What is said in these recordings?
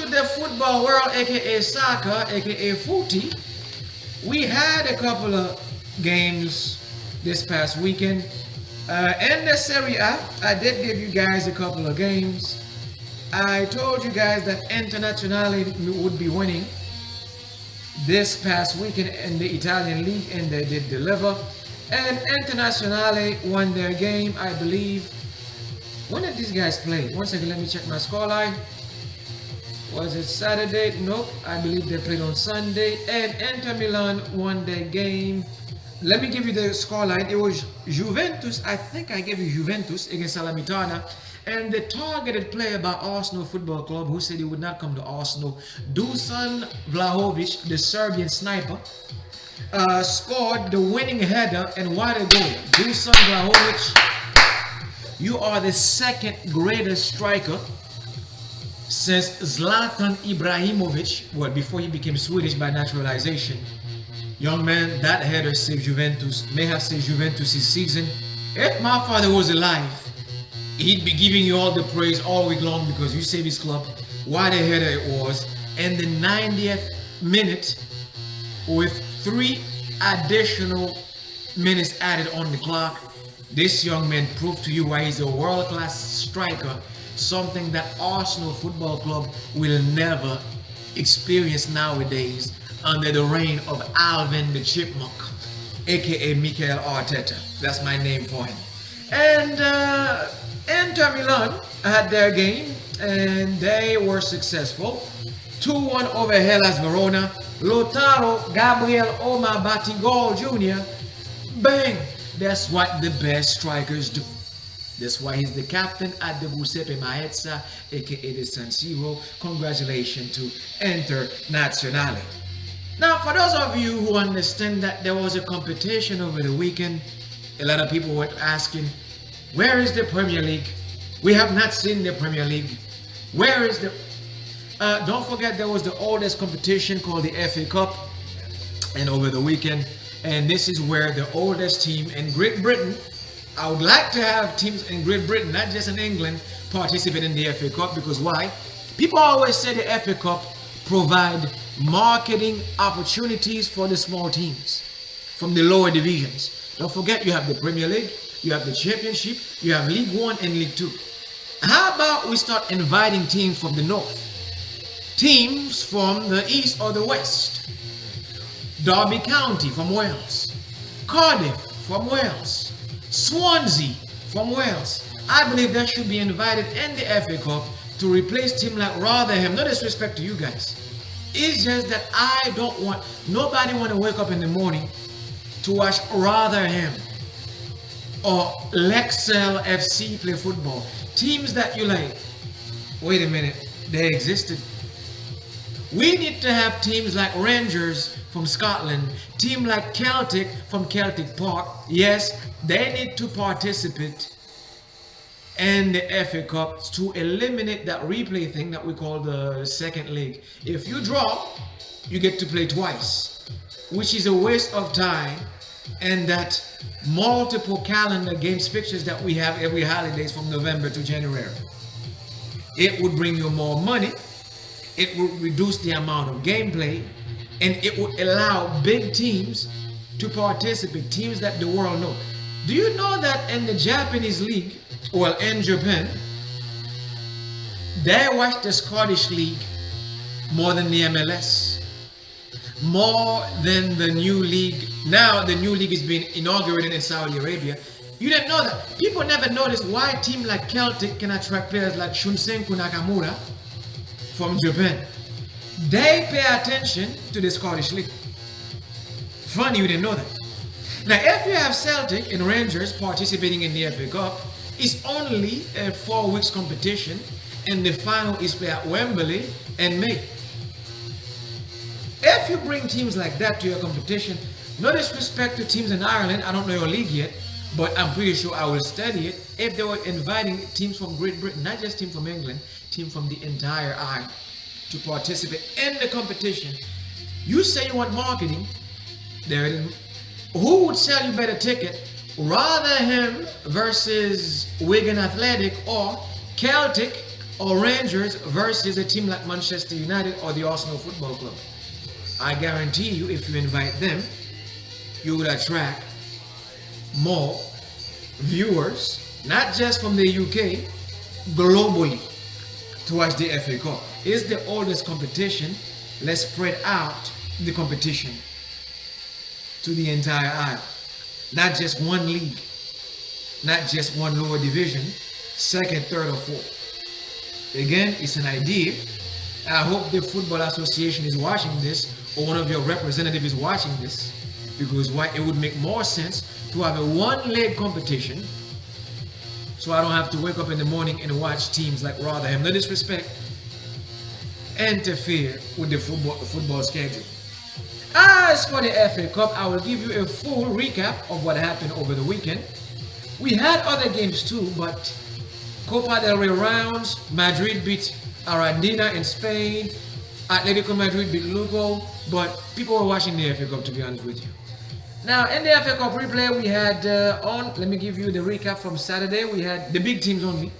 to the football world, aka soccer, aka footy. We had a couple of games this past weekend. In the Serie A, I did give you guys a couple of games. I told you guys that Internazionale would be winning this past weekend in the Italian league, and they did deliver. And Internazionale won their game, I believe. When did these guys play? One second, let me check my scoreline. Was it Saturday? Nope, I believe they played on Sunday. And Inter Milan won their game. Let me give you the scoreline. It was Juventus. I think I gave you Juventus against Salernitana. And the targeted player by Arsenal Football Club, who said he would not come to Arsenal, Dusan Vlahovic, the Serbian sniper, scored the winning header, and what a goal. Dusan Vlahovic, you are the second greatest striker since Zlatan Ibrahimovic, well, before he became Swedish by naturalization. Young man, that header saved Juventus, may have saved Juventus' season. If my father was alive, he'd be giving you all the praise all week long because you saved his club. What a header it was. And the 90th minute, with 3 additional minutes added on the clock, this young man proved to you why he's a world-class striker, something that Arsenal Football Club will never experience nowadays under the reign of Alvin the Chipmunk, aka Mikel Arteta. That's my name for him. And Inter Milan had their game and they were successful. 2-1 over Hellas Verona. Lautaro Gabriel Omar Batigol Jr. Bang! That's what the best strikers do. That's why he's the captain at the Giuseppe Meazza, aka the San Siro. Congratulations to Internazionale. Now, for those of you who understand that there was a competition over the weekend, a lot of people were asking, where is the Premier League? We have not seen the Premier League. Where is the... don't forget there was the oldest competition called the FA Cup, and over the weekend, and this is where the oldest team in Great Britain, I would like to have teams in Great Britain, not just in England, participate in the FA Cup, because why? People always say the FA Cup provide marketing opportunities for the small teams from the lower divisions. Don't forget you have the Premier League, you have the Championship, you have League 1 and League 2. How about we start inviting teams from the north, teams from the east or the west, Derby County from Wales, Cardiff from Wales, Swansea from Wales. I believe that should be invited in the FA Cup to replace teams like Rotherham. No disrespect to you guys. It's just that I don't want, nobody want to wake up in the morning to watch Rotherham or Lexel FC play football. Teams that you like, wait a minute, they existed. We need to have teams like Rangers from Scotland, team like Celtic from Celtic Park. Yes, they need to participate in the FA Cup to eliminate that replay thing that we call the second league. If you draw, you get to play twice, which is a waste of time, and that multiple calendar games fixtures that we have every holidays from November to January. It would bring you more money, it would reduce the amount of gameplay, and it would allow big teams to participate, teams that the world know. Do you know that in the Japanese league, well, in Japan, they watch the Scottish league more than the MLS, more than the new league. Now the new league is being inaugurated in Saudi Arabia. You didn't know that. People never noticed why a team like Celtic can attract players like Shunsenku Nakamura from Japan. They pay attention to the Scottish league. Funny you didn't know that. Now, if you have Celtic and Rangers participating in the FA Cup, it's only a 4 weeks competition, and the final is played at Wembley in May. If you bring teams like that to your competition, no disrespect to teams in Ireland, I don't know your league yet, but I'm pretty sure I will study it. If they were inviting teams from Great Britain, not just teams from England, teams from the entire island to participate in the competition. You say you want marketing, there it is. Who would sell you better ticket? Rotherham versus Wigan Athletic, or Celtic or Rangers versus a team like Manchester United or the Arsenal Football Club. I guarantee you, if you invite them, you would attract more viewers, not just from the UK, globally, to watch the FA Cup. It's the oldest competition. Let's spread out the competition to the entire isle. Not just one league, not just one lower division, second, third, or fourth. Again, it's an idea. I hope the Football Association is watching this, or one of your representatives is watching this, because why it would make more sense to have a one-leg competition, so I don't have to wake up in the morning and watch teams like Rotherham, no disrespect, interfere with the football schedule. As for the FA Cup, I will give you a full recap of what happened over the weekend. We had other games too, but Copa del Rey rounds, Madrid beat Arandina in Spain, Atletico Madrid beat Lugo, but people were watching the FA Cup, to be honest with you. Now, in the FA Cup replay, we had let me give you the recap from Saturday. We had the big teams only.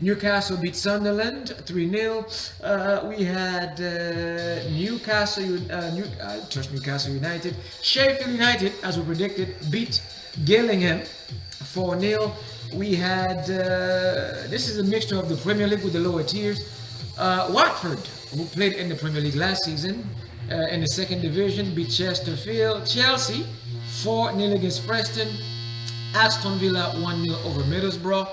Newcastle beat Sunderland 3-0. We had Newcastle United. Sheffield United, as we predicted, beat Gillingham 4-0. We had, this is a mixture of the Premier League with the lower tiers. Watford, who played in the Premier League last season, in the second division, beat Chesterfield. Chelsea 4-0 against Preston. Aston Villa 1-0 over Middlesbrough.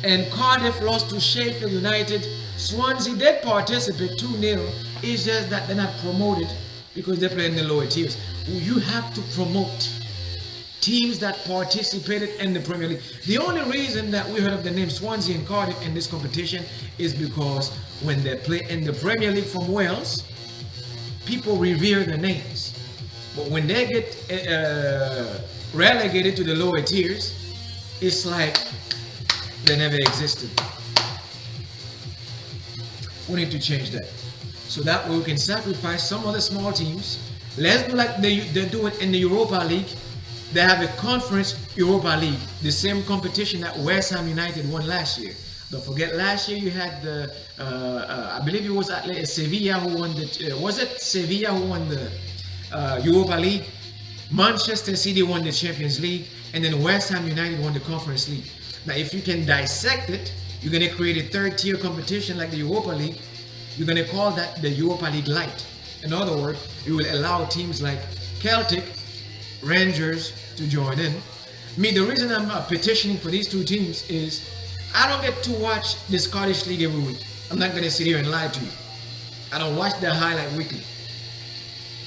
And Cardiff lost to Sheffield United. Swansea did participate 2-0. It's just that they're not promoted because they play in the lower tiers. You have to promote teams that participated in the Premier League. The only reason that we heard of the name Swansea and Cardiff in this competition is because when they play in the Premier League from Wales, people revere the names. But when they get relegated to the lower tiers, it's like they never existed. We need to change that, so that way we can sacrifice some of the small teams. Let's do like they do it in the Europa League. They have a conference Europa League, the same competition that West Ham United won last year. Don't forget, last year you had the, I believe it was Sevilla who won the, was it Sevilla who won the Europa League? Manchester City won the Champions League, and then West Ham United won the Conference League. Now, if you can dissect it, you're going to create a third-tier competition like the Europa League. You're going to call that the Europa League Light. In other words, you will allow teams like Celtic, Rangers to join in. The reason I'm petitioning for these two teams is I don't get to watch the Scottish League every week. I'm not going to sit here and lie to you. I don't watch the highlight weekly.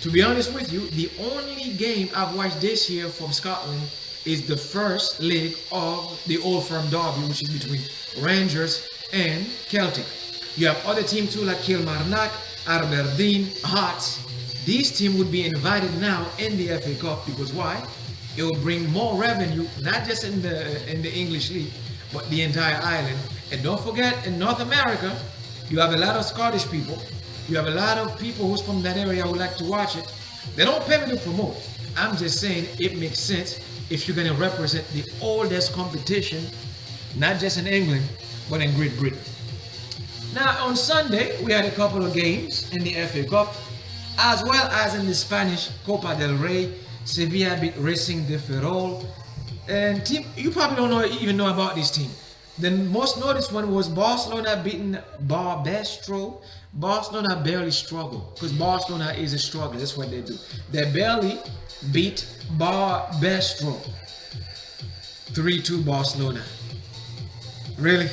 To be honest with you, the only game I've watched this year from Scotland is the first leg of the Old Firm Derby, which is between Rangers and Celtic. You have other teams too, like Kilmarnock, Aberdeen, Hearts. These teams would be invited now in the FA Cup because why? It will bring more revenue, not just in the English League, but the entire island. And don't forget, in North America, you have a lot of Scottish people. You have a lot of people who's from that area who like to watch it. They don't pay me to promote. I'm just saying it makes sense if you're going to represent the oldest competition, not just in England, but in Great Britain. Now, on Sunday, we had a couple of games in the FA Cup, as well as in the Spanish Copa del Rey. Sevilla beat Racing de Ferrol. And team, you probably don't even know about this team. The most noticed one was Barcelona beating Barbastro. Barcelona barely struggled because Barcelona is a struggler. That's what they do. They barely beat Barbastro. 3-2 Barcelona. Really?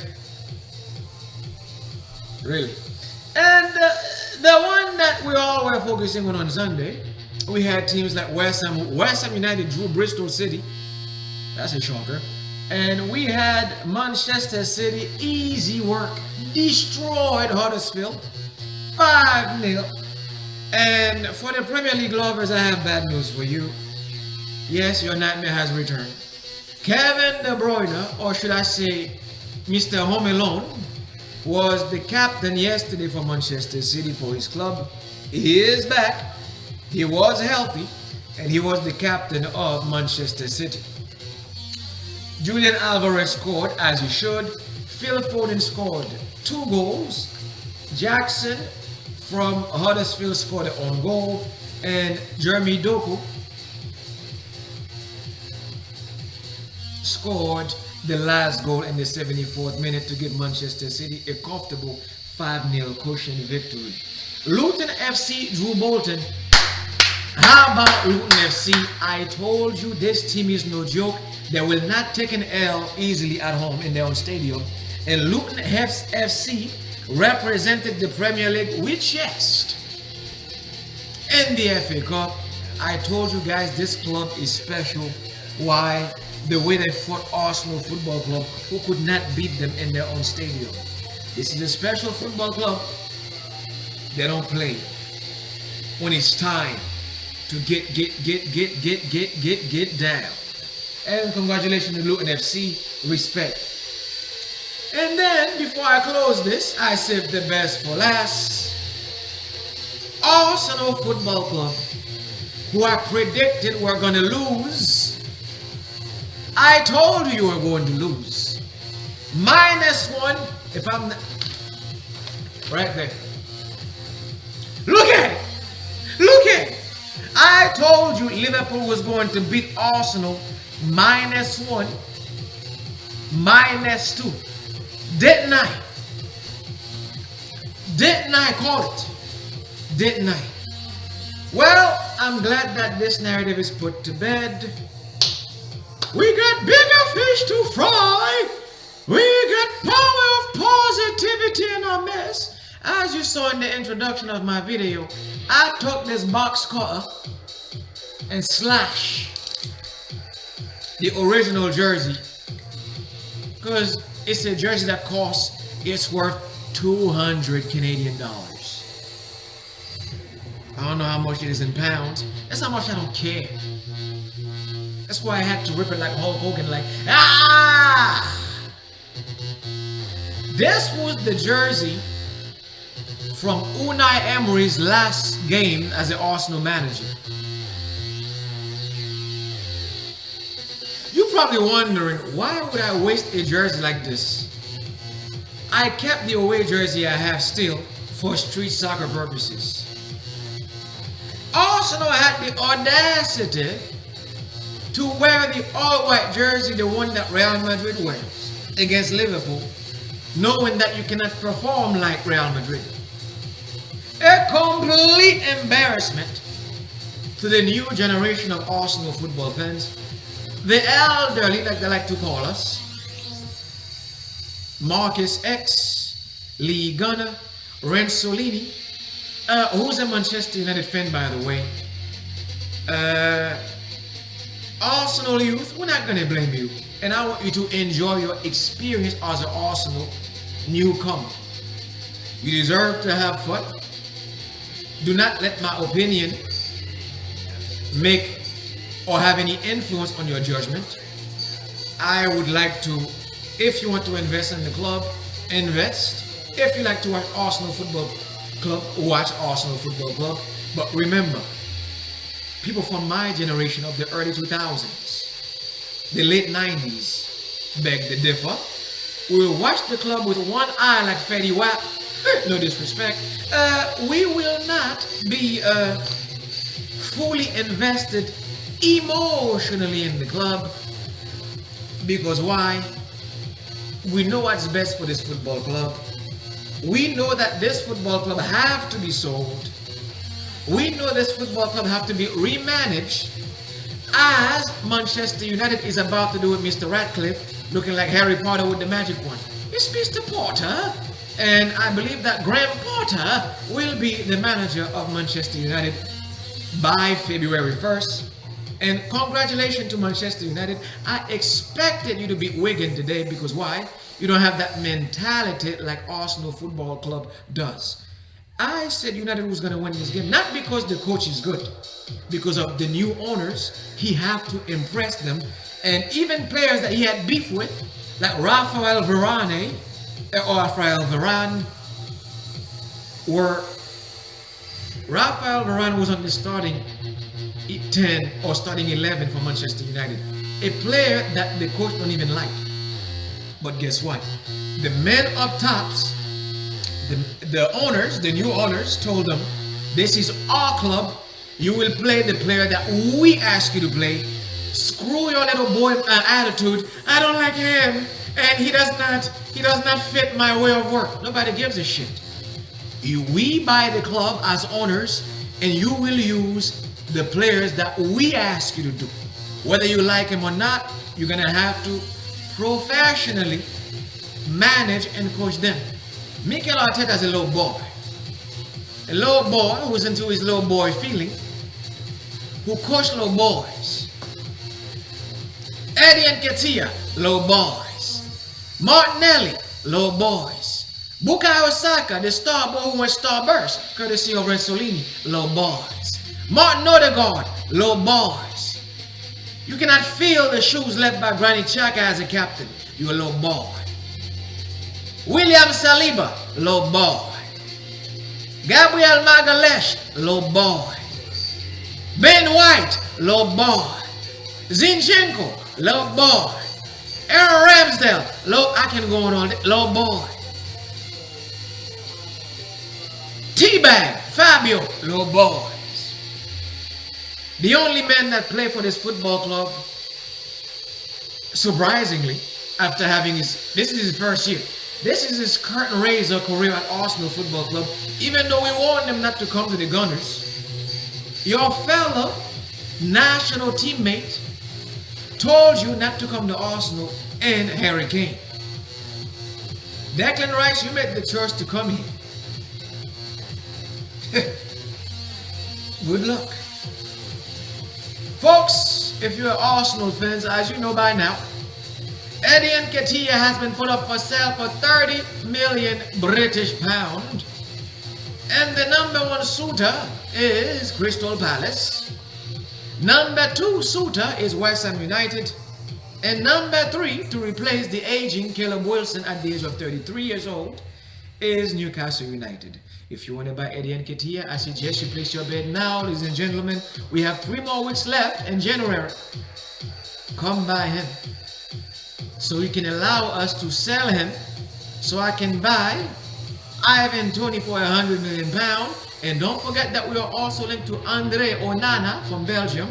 Really? And the one that we all were focusing on Sunday, we had teams like West Ham. West Ham United drew Bristol City. That's a shocker. And we had Manchester City, easy work, destroyed Huddersfield, 5-0. And for the Premier League lovers, I have bad news for you. Yes, your nightmare has returned. Kevin De Bruyne, or should I say Mr. Home Alone, was the captain yesterday for Manchester City for his club. He is back. He was healthy, and he was the captain of Manchester City. Julian Alvarez scored as he should. Phil Foden scored 2 goals. Jackson from Huddersfield scored an own goal, and Jeremy Doku scored the last goal in the 74th minute to give Manchester City a comfortable 5-0 cushion victory. Luton FC Drew Bolton. How about Luton FC? I told you this team is no joke. They will not take an L easily at home in their own stadium. And Luton FC represented the Premier League with chest in the FA Cup. I told you guys this club is special. Why? The way they fought Arsenal Football Club, who could not beat them in their own stadium. This is a special football club. They don't play when it's time to get down. And congratulations to Luton FC. Respect. And then before I close this, I saved the best for last. Arsenal Football Club, who I predicted were going to lose. I told you were going to lose. -1, if I'm not, right there. Look at it. Look at it. I told you Liverpool was going to beat Arsenal -1, -2. Didn't I? Didn't I call it? Didn't I? Well, I'm glad that this narrative is put to bed. We got bigger fish to fry. We got power of positivity in our mess. As you saw in the introduction of my video, I took this box cutter and slash the original jersey, because it's a jersey that costs, it's worth 200 Canadian dollars. I don't know how much it is in pounds. That's how much I don't care. That's why I had to rip it like Hulk Hogan, like, ah! This was the jersey from Unai Emery's last game as an Arsenal manager. You're probably wondering, why would I waste a jersey like this? I kept the away jersey I have still for street soccer purposes. Arsenal had the audacity to wear the all-white jersey, the one that Real Madrid wears, against Liverpool, knowing that you cannot perform like Real Madrid. A complete embarrassment to the new generation of Arsenal football fans, the elderly, like they like to call us, Marcus X, Lee Gunner, Rensolini, who's a Manchester United fan, by the way. Arsenal youth, we're not going to blame you. And I want you to enjoy your experience as an Arsenal newcomer. You deserve to have fun. Do not let my opinion make or have any influence on your judgment. I would like to, if you want to invest in the club, invest. If you like to watch Arsenal Football Club, watch Arsenal Football Club. But remember, people from my generation of the early 2000s, the late 90s, beg to differ. We'll watch the club with one eye like Fetty Wap. No disrespect. We will not be fully invested emotionally in the club, because why? We know what's best for this football club. We know that this football club have to be sold. We know this football club have to be remanaged, as Manchester United is about to do with Mr. Radcliffe, looking like Harry Potter with the magic wand. It's Mr. Potter, and I believe that Graham Potter will be the manager of Manchester United by February 1st. And congratulations to Manchester United. I expected you to beat Wigan today, because why? You don't have that mentality like Arsenal Football Club does. I said United was going to win this game, not because the coach is good, because of the new owners. He have to impress them, and even players that he had beef with, like Raphael Varane was on the starting 10 or starting 11 for Manchester United, a player that the coach don't even like. But guess what? The men up tops the owners, the new owners, told them, this is our club. You will play the player that we ask you to play. Screw your little boy attitude. I don't like him, and he does not fit my way of work. Nobody gives a shit. We buy the club as owners, and you will use the players that we ask you to do. Whether you like him or not, you're gonna have to professionally manage and coach them. Mikel Arteta is a little boy. A little boy who's into his little boy feeling, who coached little boys. Eddie Nketiah, little boys. Martinelli, little boys. Bukayo Saka, the star boy who went starburst, courtesy of Rensolini, little boys. Martin Odegaard, little boys. You cannot feel the shoes left by Granit Xhaka as a captain. You're a little boy. William Saliba, little boy. Gabriel Magalhaes, little boy. Ben White, little boy. Zinchenko, little boy. Aaron Ramsdale, I can go on all day, little boy. T-Bag, Fabio, little boys. The only man that played for this football club, surprisingly, after having this is his first year. This is his curtain raiser career at Arsenal Football Club, even though we warned him not to come to the Gunners. Your fellow national teammate told you not to come to Arsenal and Harry Kane. Declan Rice, you made the choice to come here. Good luck. Folks, if you're Arsenal fans, as you know by now, Eddie Nketiah has been put up for sale for 30 million British pound. And the number one suitor is Crystal Palace. Number two suitor is West Ham United. And number three, to replace the aging Caleb Wilson at the age of 33 years old, is Newcastle United. If you want to buy Eddie Nketiah, I suggest you place your bet now, ladies and gentlemen. We have 3 more weeks left in January. Come buy him, so you can allow us to sell him, so I can buy Ivan Toney for 100 million pounds. And don't forget that we are also linked to Andre Onana from Belgium,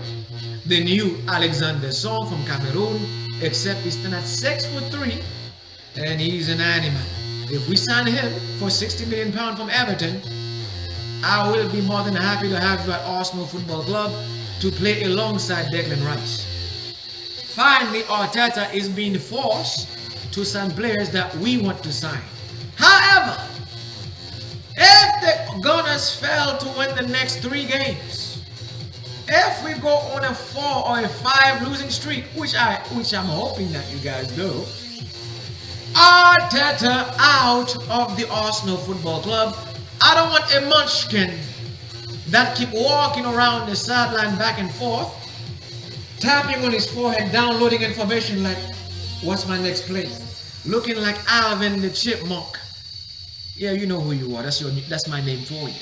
the new Alexander Song from Cameroon, except he's still at 6'3", and he's an animal. If we sign him for 60 million pounds from Everton, I will be more than happy to have you at Arsenal Football Club to play alongside Declan Rice. Finally, Arteta is being forced to sign players that we want to sign. However, if the Gunners fail to win the next 3 games, if we go on a 4 or a 5 losing streak, which I'm hoping that you guys do, Arteta out of the Arsenal Football Club. I don't want a munchkin that keep walking around the sideline back and forth, tapping on his forehead, downloading information like, what's my next play? Looking like Alvin the Chipmunk. Yeah, you know who you are. That's my name for you.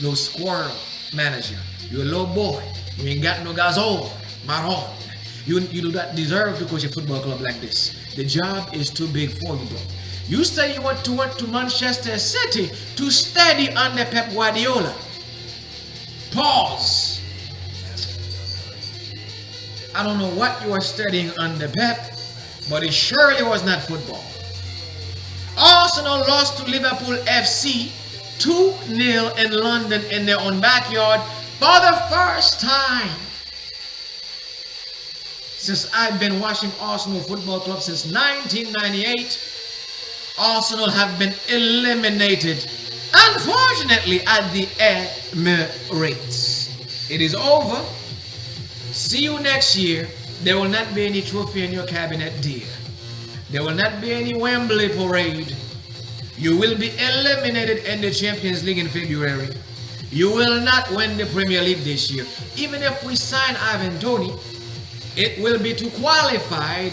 No squirrel manager. You're a little boy. You ain't got no gazelle, marron. You do not deserve to coach a football club like this. The job is too big for you, bro. You say you went to Manchester City to study under Pep Guardiola. Pause. I don't know what you are studying under Pep, but it surely was not football. Arsenal lost to Liverpool FC 2-0 in London in their own backyard for the first time since I've been watching Arsenal Football Club since 1998. Arsenal have been eliminated, unfortunately, at the Emirates. It is over. See you next year. There will not be any trophy in your cabinet, dear. There will not be any Wembley parade. You will be eliminated in the Champions League in February. You will not win the Premier League this year. Even if we sign Ivan Toney, it will be to qualify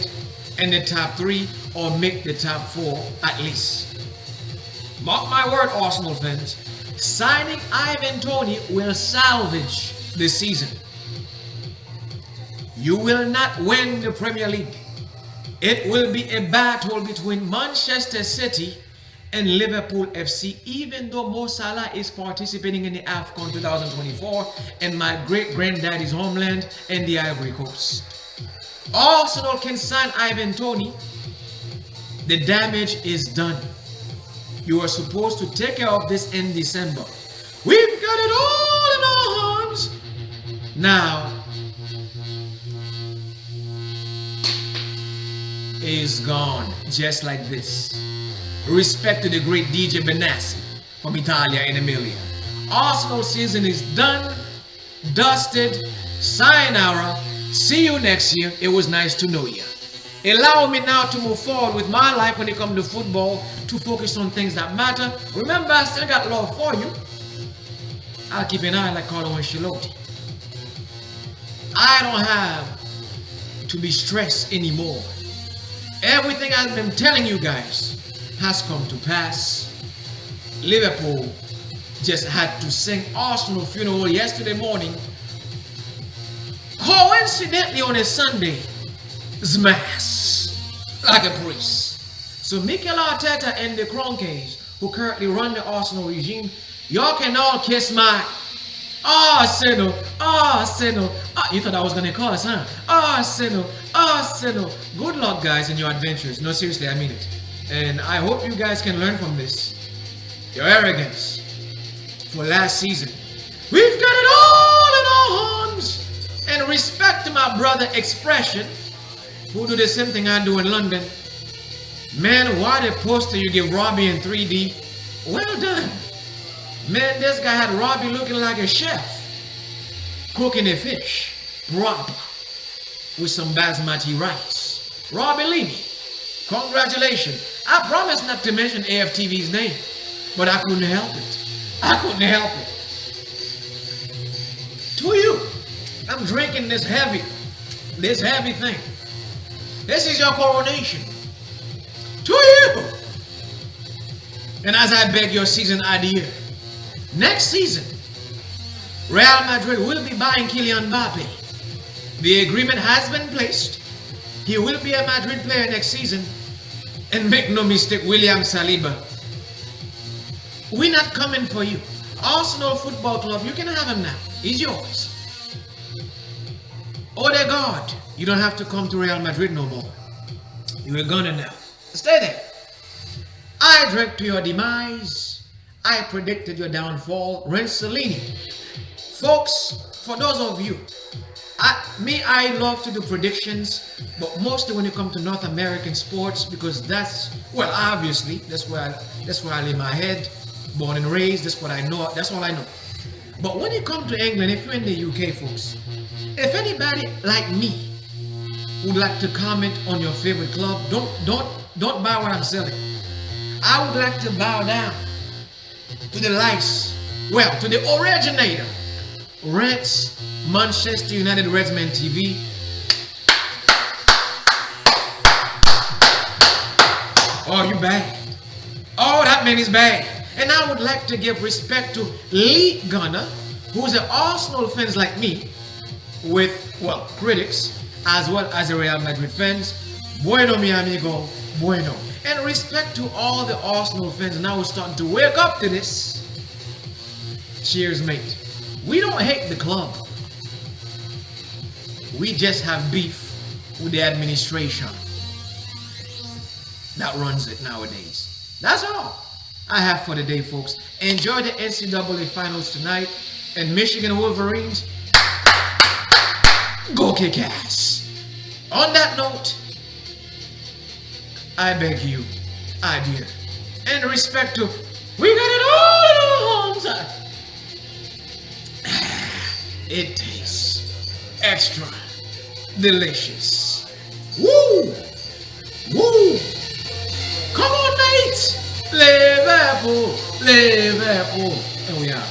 in the top 3 or make the top 4 at least. Mark my word, Arsenal fans. Signing Ivan Toney will salvage the season. You will not win the Premier League. It will be a battle between Manchester City and Liverpool FC, even though Mo Salah is participating in the AFCON 2024 in my great-granddaddy's homeland and the Ivory Coast. Arsenal can sign Ivan Toney. The damage is done. You are supposed to take care of this in December. We've got it all in our hands. Now is gone just like this. Respect to the great DJ Benassi from Italia in Emilia. Arsenal season is done, dusted, sayonara. See you next year. It was nice to know you. Allow me now to move forward with my life when it comes to football, to focus on things that matter. Remember, I still got love for you. I'll keep an eye like Carlo Ancelotti. I don't have to be stressed anymore. Everything I've been telling you guys has come to pass. Liverpool just had to sing Arsenal funeral yesterday morning. Coincidentally on a Sunday, mass like a priest. So Mikel Arteta and the Kroenkes, who currently run the Arsenal regime, y'all can all kiss my Arsenal, Arsenal. You thought I was gonna call us, huh? Arsenal, Arsenal. Good luck, guys, in your adventures. No, seriously, I mean it. And I hope you guys can learn from this. Your arrogance for last season. We've got it all in our hands. And respect to my brother Expression, who do the same thing I do in London. Man, why the poster you give Robbie in 3D? Well done. Man, this guy had Robbie looking like a chef, cooking a fish, proper, with some basmati rice. Robbie Levy, congratulations. I promised not to mention AFTV's name, but I couldn't help it. I couldn't help it. To you, I'm drinking this heavy thing. This is your coronation. To you. And as I beg your season idea, next season, Real Madrid will be buying Kylian Mbappe. The agreement has been placed. He will be a Madrid player next season. And make no mistake, William Saliba, we're not coming for you. Arsenal Football Club, you can have him now. He's yours. Odegaard, you don't have to come to Real Madrid no more. You're gonna now. Stay there. I drank to your demise. I predicted your downfall. Rensalini. Folks, for those of you, I love to do predictions, but mostly when it comes to North American sports, because that's, well, obviously, that's where I lay my head, born and raised, that's what I know, that's all I know. But when it comes to England, if you're in the UK, folks, if anybody like me would like to comment on your favorite club, don't buy what I'm selling. I would like to bow down to the likes, well, to the originator, Reds, Manchester United Redsman TV. Oh, you bad. Oh, that man is bad. And I would like to give respect to Lee Gunner, who's an Arsenal fans like me, with, well, critics, as well as the Real Madrid fans. Bueno, mi amigo, bueno. And respect to all the Arsenal fans now starting to wake up to this. Cheers, mate. We don't hate the club. We just have beef with the administration that runs it nowadays. That's all I have for the day, folks. Enjoy the NCAA finals tonight. And Michigan Wolverines, go kick ass. On that note, I beg you, I dear, and respect to, we got it all in our homes. It tastes extra delicious. Woo! Woo! Come on, mates! Liverpool! Liverpool! And we are.